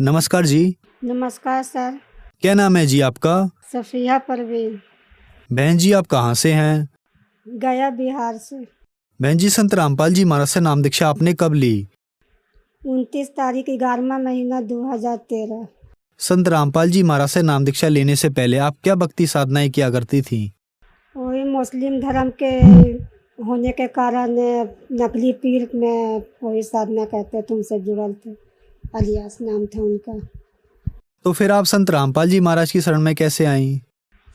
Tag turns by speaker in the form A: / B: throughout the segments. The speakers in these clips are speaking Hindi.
A: नमस्कार जी।
B: नमस्कार सर।
A: क्या नाम है जी आपका?
B: सफिया परवीन।
A: बहन जी आप कहाँ से हैं?
B: गया बिहार से।
A: बहन जी संत रामपाल जी महाराज से नाम दीक्षा आपने कब ली?
B: 29 तारीख 11वां महीना 2013।
A: संत रामपाल जी महाराज से नाम दीक्षा लेने से पहले आप क्या भक्ति साधनाएं किया करती थी?
B: वही मुस्लिम धर्म के होने के कारण नकली पीर में वही साधना करते थे, उनसे जुड़ल थे। अलियास नाम था उनका।
A: तो फिर आप संत रामपाल जी महाराज की शरण में कैसे आई?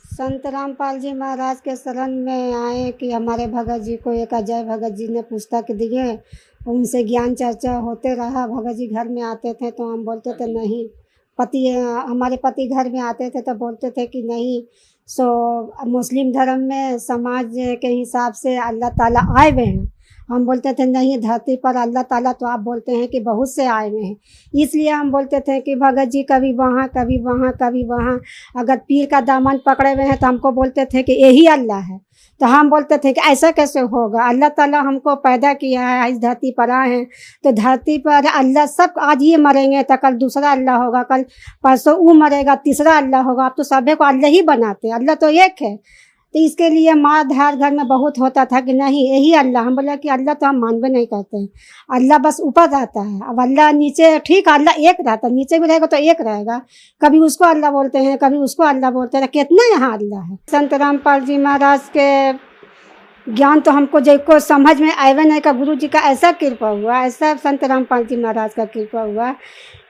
B: संत रामपाल जी महाराज के शरण में आए कि हमारे भगत जी को एक अजय भगत जी ने पुस्तक दिए, उनसे ज्ञान चर्चा होते रहा। भगत जी घर में आते थे तो हम बोलते थे नहीं, हमारे पति घर में आते थे तो बोलते थे कि नहीं, मुस्लिम धर्म में समाज के हिसाब से अल्लाह ताला आए हुए हैं। हम बोलते थे नहीं, धरती पर अल्लाह ताला तो आप बोलते हैं कि बहुत से आए हुए हैं। इसलिए हम बोलते थे कि भगत जी कभी वहाँ कभी वहाँ कभी वहाँ, अगर पीर का दामन पकड़े हुए हैं तो हमको बोलते थे कि यही अल्लाह है। तो हम बोलते थे कि ऐसा कैसे होगा, अल्लाह ताला हमको पैदा किया है, इस धरती पर आए हैं तो धरती पर अल्लाह सब, आज ये मरेंगे तो कल दूसरा अल्लाह होगा, कल परसों वो मरेगा तीसरा अल्लाह होगा। आप तो सभी को अल्लाह ही बनाते हैं, अल्लाह तो एक है। तो इसके लिए मार धार घर में बहुत होता था कि नहीं यही अल्लाह। हम बोला कि अल्लाह तो हम मानबे नहीं करते हैं, अल्लाह बस ऊपर रहता है। अब अल्लाह नीचे, ठीक अल्लाह एक रहता है, नीचे भी रहेगा तो एक रहेगा। कभी उसको अल्लाह बोलते हैं, कभी उसको अल्लाह बोलते हैं, कितना यहाँ अल्लाह है। संत रामपाल जी महाराज के ज्ञान तो हमको जिसको समझ में आए नहीं का, गुरु जी का ऐसा कृपा हुआ, ऐसा संत रामपाल जी महाराज का कृपा हुआ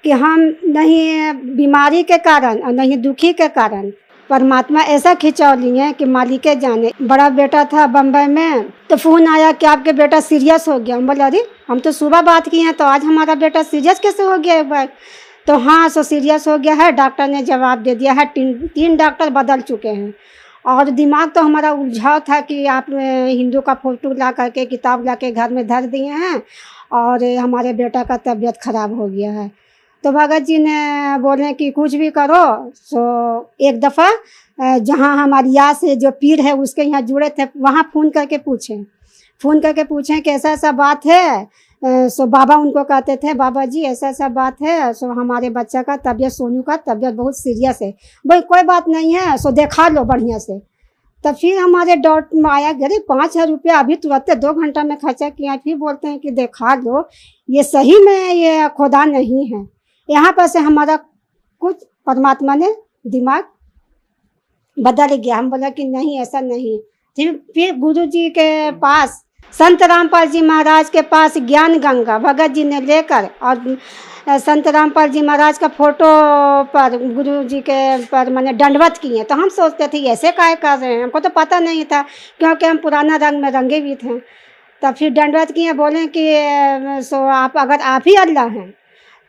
B: कि हम नहीं बीमारी के कारण और नहीं दुखी के कारण परमात्मा ऐसा खिंचाव लिए कि मालिके जाने। बड़ा बेटा था बम्बई में तो फ़ोन आया कि आपके बेटा सीरियस हो गया। हम बोले अरे हम तो सुबह बात किए हैं, तो आज हमारा बेटा सीरियस कैसे हो गया एक बार? तो हाँ सो सीरियस हो गया है, डॉक्टर ने जवाब दे दिया है। तीन डॉक्टर बदल चुके हैं। और दिमाग तो हमारा उलझाव था कि आप हिंदू का फोटो ला करके, किताब ला के घर में धर दिए हैं और हमारे बेटा का तबीयत खराब हो गया है। तो भगत जी ने बोले कि कुछ भी करो। सो एक दफ़ा जहाँ हमारी या से जो पीर है उसके यहाँ जुड़े थे, वहाँ फ़ोन करके पूछें कि ऐसा ऐसा बात है। सो बाबा उनको कहते थे, बाबा जी ऐसा ऐसा बात है, सो हमारे बच्चा का तबीयत, सोनू का तबीयत बहुत सीरियस है। भाई कोई बात नहीं है, सो देखा लो बढ़िया से। तब फिर हमारे डॉट में आया, अरे 5,000 रुपया अभी तुरंत 2 घंटा में खर्चा किया। फिर बोलते हैं कि देखा लो, ये सही में ये खुदा नहीं है। यहाँ पर से हमारा कुछ परमात्मा ने दिमाग बदल गया। हम बोला कि नहीं ऐसा नहीं। फिर गुरु जी के पास, संत रामपाल जी महाराज के पास ज्ञान गंगा भगत जी ने लेकर और संत रामपाल जी महाराज का फोटो पर गुरु जी के पर मैंने दंडवत किए। तो हम सोचते थे ऐसे काहे कर रहे हैं, हमको तो पता नहीं था क्योंकि हम पुराना रंग में रंगे भी थे। तब फिर दंडवत किए, बोले कि सो आप अगर आप ही अल्लाह हैं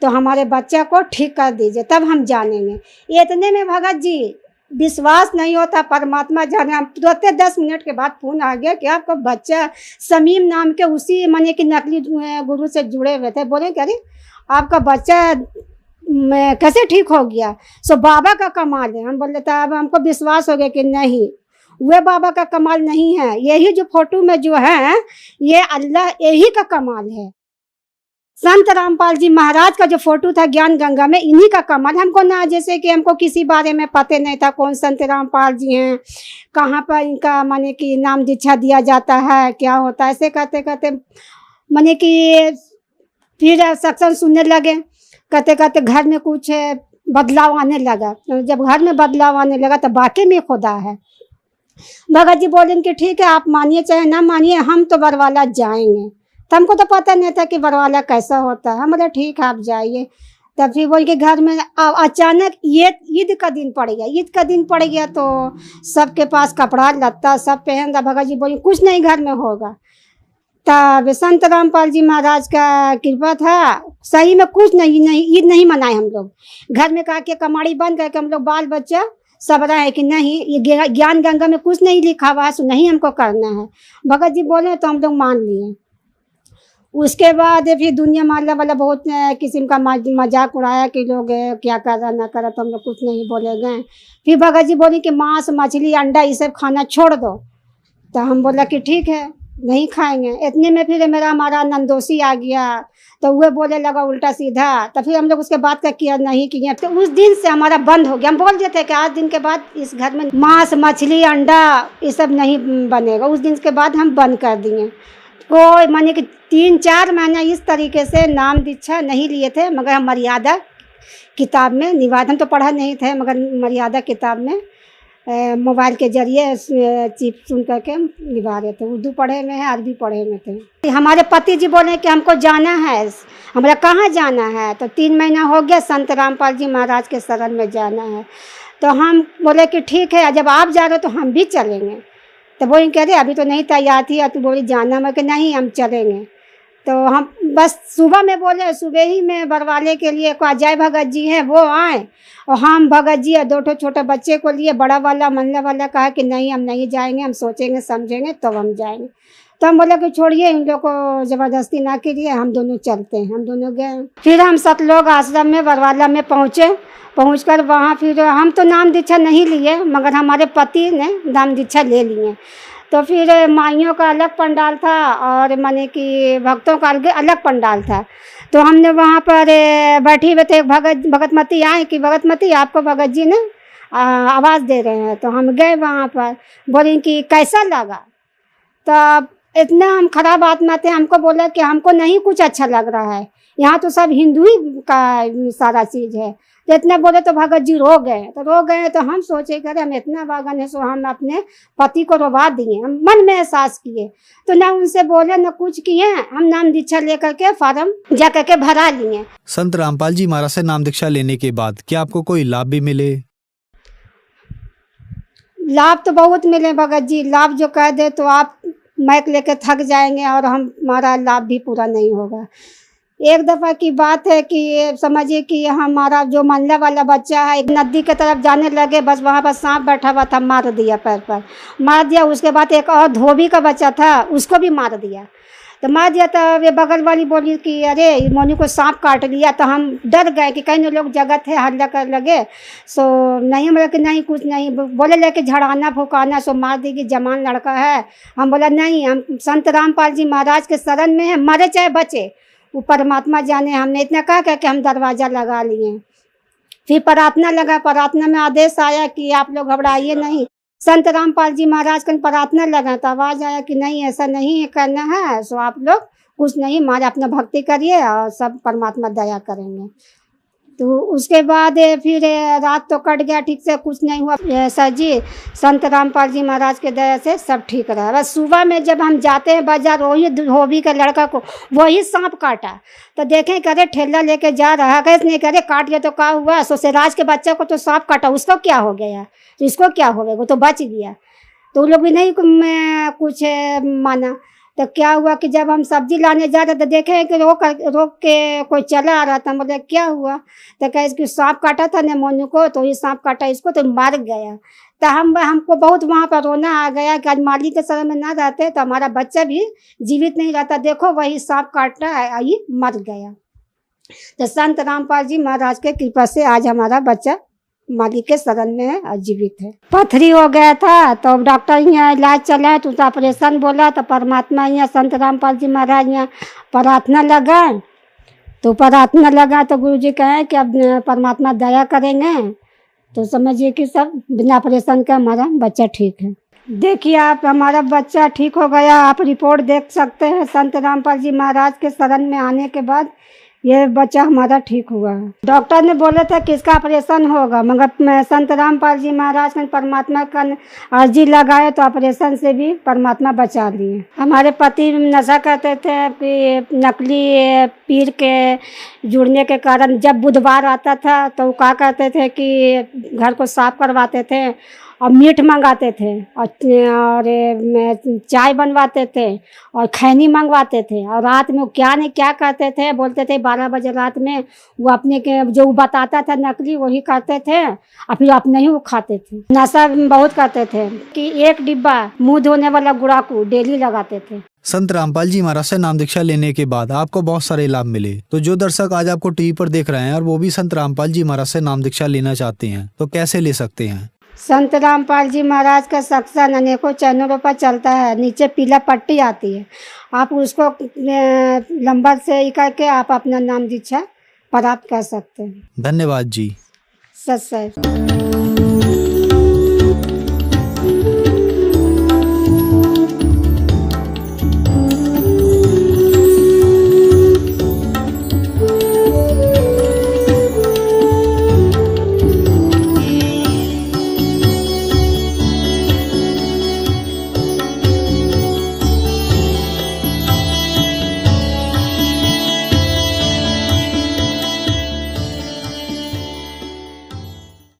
B: तो हमारे बच्चे को ठीक कर दीजिए, तब हम जानेंगे। इतने में भगत जी विश्वास नहीं होता, परमात्मा जाने। हम तुरंत 10 मिनट के बाद फ़ोन आ गया कि आपका बच्चा समीम नाम के उसी माने कि नकली गुरु से जुड़े हुए थे। बोले कि अरे आपका बच्चा कैसे ठीक हो गया? सो बाबा का कमाल है। हम बोले तो अब हमको विश्वास हो गया कि नहीं, वे बाबा का कमाल नहीं है, यही जो फोटो में जो है ये अल्लाह यही का कमाल है। संत रामपाल जी महाराज का जो फोटो था ज्ञान गंगा में, इन्हीं का कमाल। हमको ना जैसे कि हमको किसी बारे में पता नहीं था कौन संत रामपाल जी हैं, कहाँ पर इनका माने कि नाम दीक्षा दिया जाता है, क्या होता है। ऐसे करते करते माने कि फिर सत्संग सुनने लगे। करते करते घर में कुछ बदलाव आने लगा। जब घर में बदलाव आने लगा तो वाकई में खुदा है। भगत जी बोले कि ठीक है, आप मानिए चाहे ना मानिए, हम तो बरवाला जाएंगे। तो हमको तो पता नहीं था कि बरवाला कैसा होता है। हम बोले ठीक है आप जाइए। तब फिर बोल के घर में अचानक ये ईद का दिन पड़ गया तो सबके पास कपड़ा लत्ता सब पहन रहा। भगत जी बोले कुछ नहीं घर में होगा। तब संत रामपाल जी महाराज का कृपा था, सही में कुछ नहीं ईद नहीं मनाए हम लोग। घर में कहा कि कमाड़ी बंद करके हम लोग बाल बच्चा सब रहा है कि नहीं ये ज्ञान गंगा में कुछ नहीं लिखा हुआ है, सो नहीं हमको करना है। भगत जी बोले तो हम लोग मान लिए। उसके बाद फिर दुनिया मारने वाला बहुत किस्म का मजाक उड़ाया कि लोग क्या कर रहा ना कर रहा, तो हम लोग कुछ नहीं बोले गए। फिर भगत जी बोली कि मांस मछली अंडा ये सब खाना छोड़ दो। तो हम बोला कि ठीक है। नहीं खाएंगे। इतने में फिर हमारा नंदोसी आ गया, तो वह बोले लगा उल्टा सीधा। तो फिर हम लोग उसके बाद का किया नहीं किए। तो उस दिन से हमारा बंद हो गया। हम बोल देते कि आज दिन के बाद इस घर में मांस मछली अंडा ये सब नहीं बनेगा। उस दिन के बाद हम बंद कर दिए। कोई माने कि 3-4 महीना इस तरीके से नाम दीक्षा नहीं लिए थे, मगर हम मर्यादा किताब में निवादन तो पढ़ा नहीं थे, मगर मर्यादा किताब में मोबाइल के जरिए चिप सुन करके हम निभा रहे थे। उर्दू पढ़े में है, अरबी पढ़े में थे। हमारे पति जी बोले कि हमको जाना है। हमारा कहाँ जाना है? तो 3 महीना हो गया, संत रामपाल जी महाराज के शरण में जाना है। तो हम बोले कि ठीक है, जब आप जा रहे हो तो हम भी चलेंगे। तो वो कह रहे अभी तो नहीं तैयार थी, और तू बोली जाना। मैं कि नहीं हम चलेंगे। तो हम बस सुबह में बोले, सुबह ही में बरवाले के लिए को अजय भगत जी हैं वो आए, और हम भगत जी 2 छोटे बच्चे को लिए बड़ा वाला मंगला वाला कहा कि नहीं हम नहीं जाएंगे, हम सोचेंगे समझेंगे तो हम जाएंगे। तो हम बोले कि छोड़िए, इन लोग को ज़बरदस्ती ना कीजिए, हम दोनों चलते हैं। हम दोनों गए। फिर हम 7 लोग आश्रम में बरवाला में पहुँचे। पहुँचकर वहाँ फिर हम तो नाम दीक्षा नहीं लिए, मगर हमारे पति ने नाम दीक्षा ले लिए। तो फिर माइयों का अलग पंडाल था और माने कि भक्तों का अलग पंडाल था। तो हमने वहाँ पर बैठी हुए थे। भगतमती आए कि भगतमती आपको भगत जी ने आवाज़ दे रहे हैं। तो हम गए वहाँ पर, बोले कि कैसा लगा? तो इतना हम खराब आत्मा थे, हमको बोला कि हमको नहीं कुछ अच्छा लग रहा है, यहाँ तो सब हिंदू ही का सारा चीज़ है। तो इतना बोले तो भगत जी रो गए। तो हम सोचे कि अरे हम इतना बागन है, सो हम अपने पति को रोवा दिए। हम मन में एहसास किए, तो ना उनसे बोले ना कुछ किए। हम नाम दीक्षा लेकर के फार्म जा करके भरा लिए।
A: संत रामपाल जी महाराज से नाम दीक्षा लेने के बाद क्या आपको कोई लाभ भी मिले?
B: लाभ तो बहुत मिले भगत जी। लाभ जो कह दे तो आप मैक लेके थक जाएंगे, और हमारा लाभ भी पूरा नहीं होगा। एक दफ़ा की बात है कि समझिए कि हमारा जो मंडला वाला बच्चा है, एक नदी के तरफ जाने लगे, बस वहाँ पर सांप बैठा हुआ था, मार दिया, पैर पर मार दिया। उसके बाद एक और धोबी का बच्चा था, उसको भी मार दिया। तो मार दिया तो वे बगल वाली बोली कि अरे मोनी को सांप काट लिया। तो हम डर गए कि कहीं लोग जगत है हल्ला कर लगे। सो नहीं, हम बोला कि नहीं कुछ नहीं। बोले लेके झड़ाना फुकाना, सो मार देगी, जवान लड़का है। हम बोला नहीं, हम संत रामपाल जी महाराज के शरण में है, मरे चाहे बचे वो परमात्मा जाने। हमने इतना कहा कि हम दरवाज़ा लगा लिए। फिर प्रार्थना लगा। प्रार्थना में आदेश आया कि आप लोग घबराइए नहीं। संत रामपाल जी महाराज का प्रार्थना लगा तो आवाज़ आया कि नहीं ऐसा नहीं करना है, सो आप लोग कुछ नहीं, मारे अपना भक्ति करिए और सब परमात्मा दया करेंगे। तो उसके बाद फिर रात तो कट गया, ठीक से कुछ नहीं हुआ। सर जी संत रामपाल जी महाराज के दया से सब ठीक रहा। बस सुबह में जब हम जाते हैं बाजार, वही धोबी के लड़का को वही सांप काटा। तो देखें करे ठेला लेके जा रहा है, कैसे नहीं करे काट गया तो क्या हुआ? सोसेराज के बच्चे को तो सांप काटा, उसको क्या हो गया? तो इसको क्या हो गया? वो तो बच गया। तो लोग भी नहीं कुछ माना। तो क्या हुआ कि जब हम सब्जी लाने जा रहे थे, देखे कि रोक के कोई चला आ रहा था। बोले क्या हुआ? तो कहे कि सांप काटा था ने मोनू को, तो ये सांप काटा इसको तो मर गया। तो हमको बहुत वहाँ पर रोना आ गया कि आज मालिक के शरण में ना रहते तो हमारा बच्चा भी जीवित नहीं रहता। देखो वही सांप काटा है, ये मर गया। तो संत रामपाल जी महाराज के कृपा से आज हमारा बच्चा मालिक के शरण में है और जीवित है। पथरी हो गया था तो डॉक्टर यहाँ इलाज चला तो ऑपरेशन बोला। तो परमात्मा यहाँ संत रामपाल जी महाराज यहाँ प्रार्थना लगा। तो प्रार्थना लगा तो गुरु जी कहे कि अब परमात्मा दया करेंगे। तो समझिए कि सब बिना ऑपरेशन का हमारा बच्चा ठीक है। देखिए आप, हमारा बच्चा ठीक हो गया। आप रिपोर्ट देख सकते हैं। संत रामपाल जी महाराज के शरण में आने के बाद ये बच्चा हमारा ठीक हुआ है। डॉक्टर ने बोले थे कि इसका ऑपरेशन होगा, मगर संत रामपाल जी महाराज ने परमात्मा का अर्जी लगाए तो ऑपरेशन से भी परमात्मा बचा लिए। हमारे पति नशा करते थे कि नकली पीर के जुड़ने के कारण जब बुधवार आता था तो वो क्या करते थे कि घर को साफ करवाते थे और मीट मंगाते थे और चाय बनवाते थे और खैनी मंगवाते थे। और रात में वो क्या नहीं क्या करते थे, बोलते थे 12 बजे रात में वो अपने के जो वो बताता था नकली वही करते थे और फिर अपने ही वो खाते थे। नशा बहुत करते थे कि 1 डिब्बा मुंह धोने वाला गुड़ाकू डेली लगाते थे।
A: संत रामपाल जी महाराज से नाम दीक्षा लेने के बाद आपको बहुत सारे लाभ मिले। तो जो दर्शक आज आपको टीवी पर देख रहे हैं और वो भी संत रामपाल जी महाराज से नाम दीक्षा लेना चाहते हैं तो कैसे ले सकते हैं?
B: संत रामपाल जी महाराज का सत्संग अनेकों चैनलों पर चलता है। नीचे पीला पट्टी आती है, आप उसको नंबर से ही करके आप अपना नाम दीक्षा प्राप्त कर सकते हैं।
A: धन्यवाद जी।
B: सत्संग।